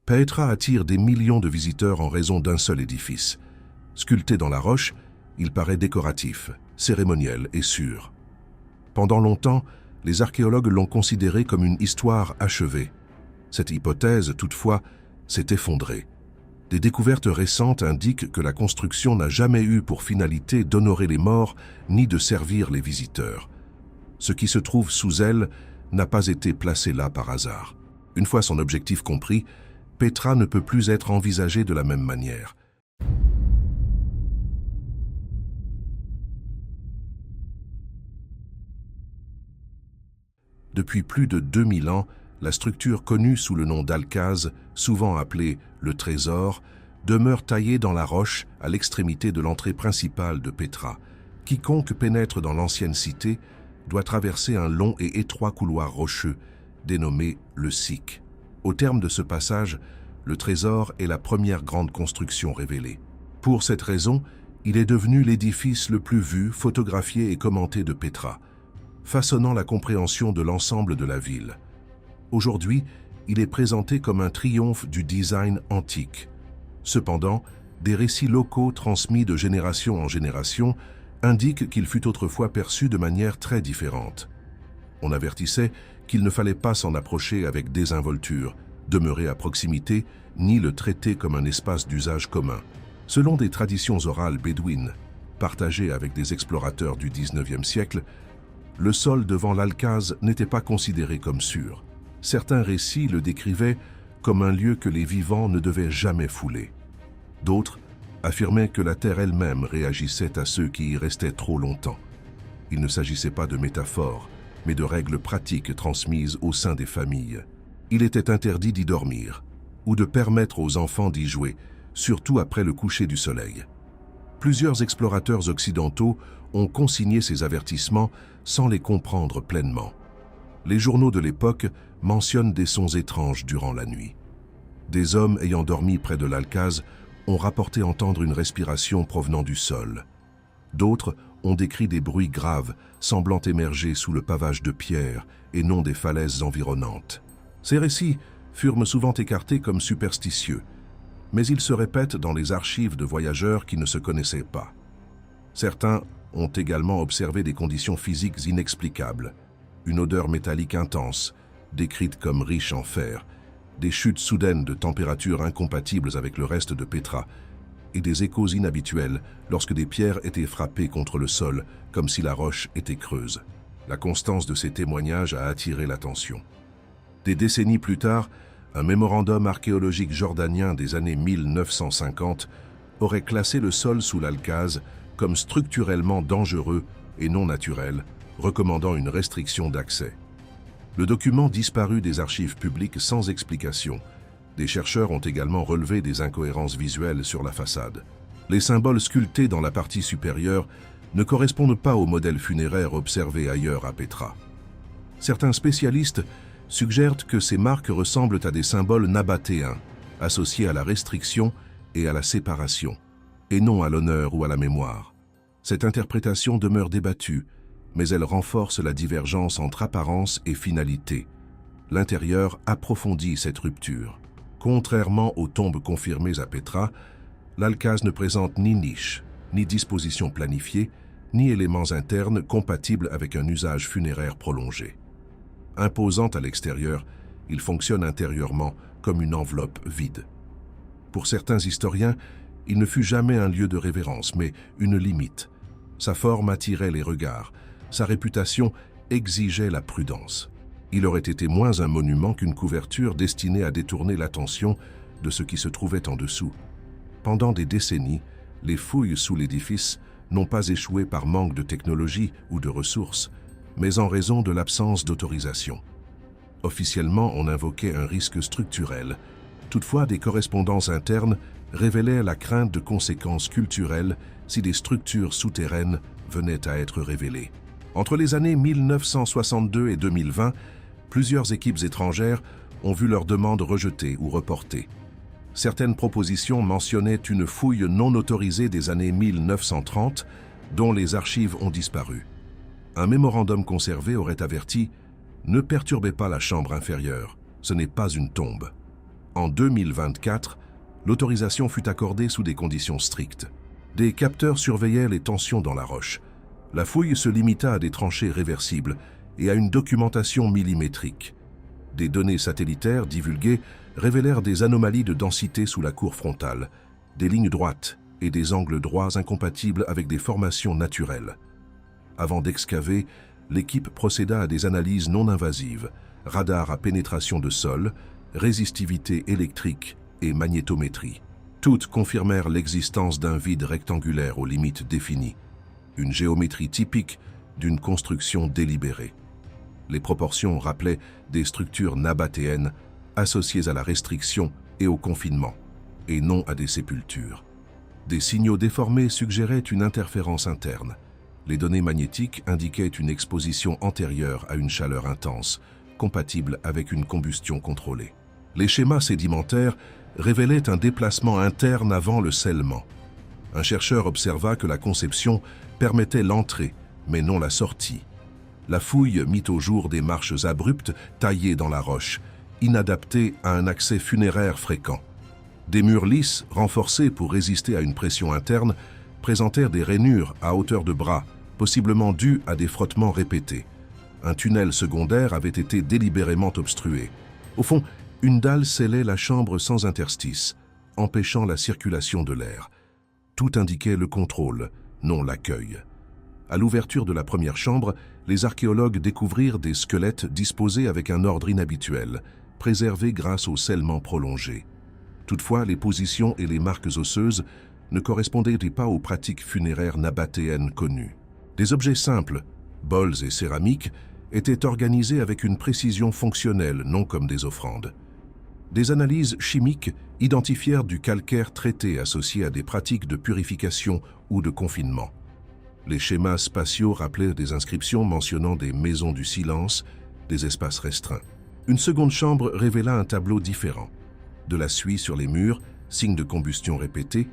Petra attire des millions de visiteurs en raison d'un seul édifice. Sculpté dans la roche, il paraît décoratif, cérémoniel et sûr. Pendant longtemps, les archéologues l'ont considéré comme une histoire achevée. Cette hypothèse, toutefois, s'est effondrée. Des découvertes récentes indiquent que la construction n'a jamais eu pour finalité d'honorer les morts ni de servir les visiteurs. Ce qui se trouve sous elle n'a pas été placé là par hasard. Une fois son objectif compris, Petra ne peut plus être envisagée de la même manière. Depuis plus de 2000 ans, la structure connue sous le nom d'Alcaz, souvent appelée le Trésor, demeure taillée dans la roche à l'extrémité de l'entrée principale de Petra. Quiconque pénètre dans l'ancienne cité doit traverser un long et étroit couloir rocheux, dénommé le Siq. Au terme de ce passage, le Trésor est la première grande construction révélée. Pour cette raison, il est devenu l'édifice le plus vu, photographié et commenté de Petra, façonnant la compréhension de l'ensemble de la ville. Aujourd'hui, il est présenté comme un triomphe du design antique. Cependant, des récits locaux transmis de génération en génération indiquent qu'il fut autrefois perçu de manière très différente. On avertissait qu'il ne fallait pas s'en approcher avec désinvolture, demeurer à proximité, ni le traiter comme un espace d'usage commun. Selon des traditions orales bédouines, partagées avec des explorateurs du XIXe siècle, le sol devant l'Alcaz n'était pas considéré comme sûr. Certains récits le décrivaient comme un lieu que les vivants ne devaient jamais fouler. D'autres affirmaient que la terre elle-même réagissait à ceux qui y restaient trop longtemps. Il ne s'agissait pas de métaphores, mais de règles pratiques transmises au sein des familles. Il était interdit d'y dormir, ou de permettre aux enfants d'y jouer, surtout après le coucher du soleil. Plusieurs explorateurs occidentaux ont consigné ces avertissements sans les comprendre pleinement. Les journaux de l'époque mentionnent des sons étranges durant la nuit. Des hommes ayant dormi près de l'Alcaz ont rapporté entendre une respiration provenant du sol. D'autres ont décrit des bruits graves semblant émerger sous le pavage de pierre et non des falaises environnantes. Ces récits furent souvent écartés comme superstitieux, mais ils se répètent dans les archives de voyageurs qui ne se connaissaient pas. Certains ont également observé des conditions physiques inexplicables, une odeur métallique intense, décrite comme riche en fer, des chutes soudaines de température incompatibles avec le reste de Petra, et des échos inhabituels lorsque des pierres étaient frappées contre le sol, comme si la roche était creuse. La constance de ces témoignages a attiré l'attention. Des décennies plus tard, un mémorandum archéologique jordanien des années 1950 aurait classé le sol sous l'Alcaz comme structurellement dangereux et non naturel, recommandant une restriction d'accès. Le document disparut des archives publiques sans explication. Des chercheurs ont également relevé des incohérences visuelles sur la façade. Les symboles sculptés dans la partie supérieure ne correspondent pas au modèle funéraire observé ailleurs à Petra. Certains spécialistes suggèrent que ces marques ressemblent à des symboles nabatéens, associés à la restriction et à la séparation, et non à l'honneur ou à la mémoire. Cette interprétation demeure débattue, mais elle renforce la divergence entre apparence et finalité. L'intérieur approfondit cette rupture. Contrairement aux tombes confirmées à Petra, l'Alcaz ne présente ni niche, ni disposition planifiée, ni éléments internes compatibles avec un usage funéraire prolongé. Imposant à l'extérieur, il fonctionne intérieurement comme une enveloppe vide. Pour certains historiens, il ne fut jamais un lieu de révérence, mais une limite. Sa forme attirait les regards, sa réputation exigeait la prudence. Il aurait été moins un monument qu'une couverture destinée à détourner l'attention de ce qui se trouvait en dessous. Pendant des décennies, les fouilles sous l'édifice n'ont pas échoué par manque de technologie ou de ressources, mais en raison de l'absence d'autorisation. Officiellement, on invoquait un risque structurel. Toutefois, des correspondances internes révélaient la crainte de conséquences culturelles si des structures souterraines venaient à être révélées. Entre les années 1962 et 2020, plusieurs équipes étrangères ont vu leurs demandes rejetées ou reportées. Certaines propositions mentionnaient une fouille non autorisée des années 1930, dont les archives ont disparu. Un mémorandum conservé aurait averti « Ne perturbez pas la chambre inférieure, ce n'est pas une tombe ». En 2024, l'autorisation fut accordée sous des conditions strictes. Des capteurs surveillaient les tensions dans la roche. La fouille se limita à des tranchées réversibles et à une documentation millimétrique. Des données satellitaires divulguées révélèrent des anomalies de densité sous la cour frontale, des lignes droites et des angles droits incompatibles avec des formations naturelles. Avant d'excaver, l'équipe procéda à des analyses non invasives, radar à pénétration de sol, résistivité électrique et magnétométrie. Toutes confirmèrent l'existence d'un vide rectangulaire aux limites définies, une géométrie typique d'une construction délibérée. Les proportions rappelaient des structures nabatéennes associées à la restriction et au confinement, et non à des sépultures. Des signaux déformés suggéraient une interférence interne. Les données magnétiques indiquaient une exposition antérieure à une chaleur intense, compatible avec une combustion contrôlée. Les schémas sédimentaires révélaient un déplacement interne avant le scellement. Un chercheur observa que la conception permettait l'entrée, mais non la sortie. La fouille mit au jour des marches abruptes taillées dans la roche, inadaptées à un accès funéraire fréquent. Des murs lisses, renforcés pour résister à une pression interne, présentèrent des rainures à hauteur de bras, possiblement dues à des frottements répétés. Un tunnel secondaire avait été délibérément obstrué. Au fond, une dalle scellait la chambre sans interstice, empêchant la circulation de l'air. Tout indiquait le contrôle, non l'accueil. À l'ouverture de la première chambre, les archéologues découvrirent des squelettes disposés avec un ordre inhabituel, préservés grâce au scellement prolongé. Toutefois, les positions et les marques osseuses ne correspondaient pas aux pratiques funéraires nabatéennes connues. Des objets simples, bols et céramiques, étaient organisés avec une précision fonctionnelle, non comme des offrandes. Des analyses chimiques identifièrent du calcaire traité associé à des pratiques de purification ou de confinement. Les schémas spatiaux rappelaient des inscriptions mentionnant des maisons du silence, des espaces restreints. Une seconde chambre révéla un tableau différent. De la suie sur les murs, signes de combustion répétés,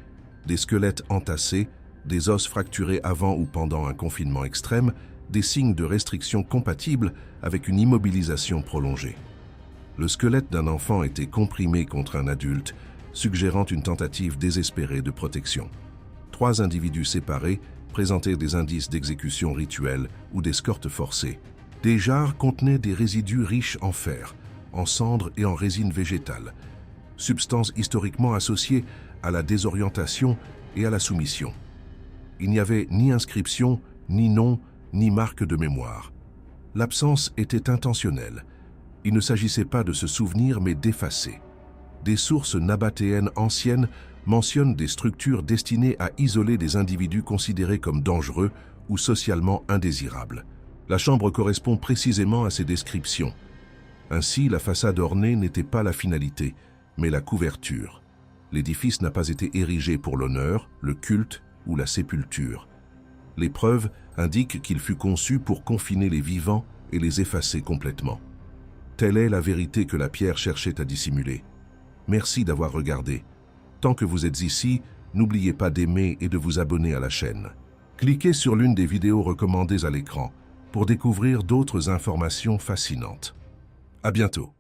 des squelettes entassés, des os fracturés avant ou pendant un confinement extrême, des signes de restriction compatibles avec une immobilisation prolongée. Le squelette d'un enfant était comprimé contre un adulte, suggérant une tentative désespérée de protection. 3 individus séparés présentaient des indices d'exécution rituelle ou d'escorte forcée. Des jarres contenaient des résidus riches en fer, en cendres et en résine végétale, substances historiquement associées à la désorientation et à la soumission. Il n'y avait ni inscription, ni nom, ni marque de mémoire. L'absence était intentionnelle. Il ne s'agissait pas de se souvenir, mais d'effacer. Des sources nabatéennes anciennes mentionnent des structures destinées à isoler des individus considérés comme dangereux ou socialement indésirables. La chambre correspond précisément à ces descriptions. Ainsi, la façade ornée n'était pas la finalité, mais la couverture. L'édifice n'a pas été érigé pour l'honneur, le culte ou la sépulture. Les preuves indiquent qu'il fut conçu pour confiner les vivants et les effacer complètement. Telle est la vérité que la pierre cherchait à dissimuler. Merci d'avoir regardé. Tant que vous êtes ici, n'oubliez pas d'aimer et de vous abonner à la chaîne. Cliquez sur l'une des vidéos recommandées à l'écran pour découvrir d'autres informations fascinantes. À bientôt.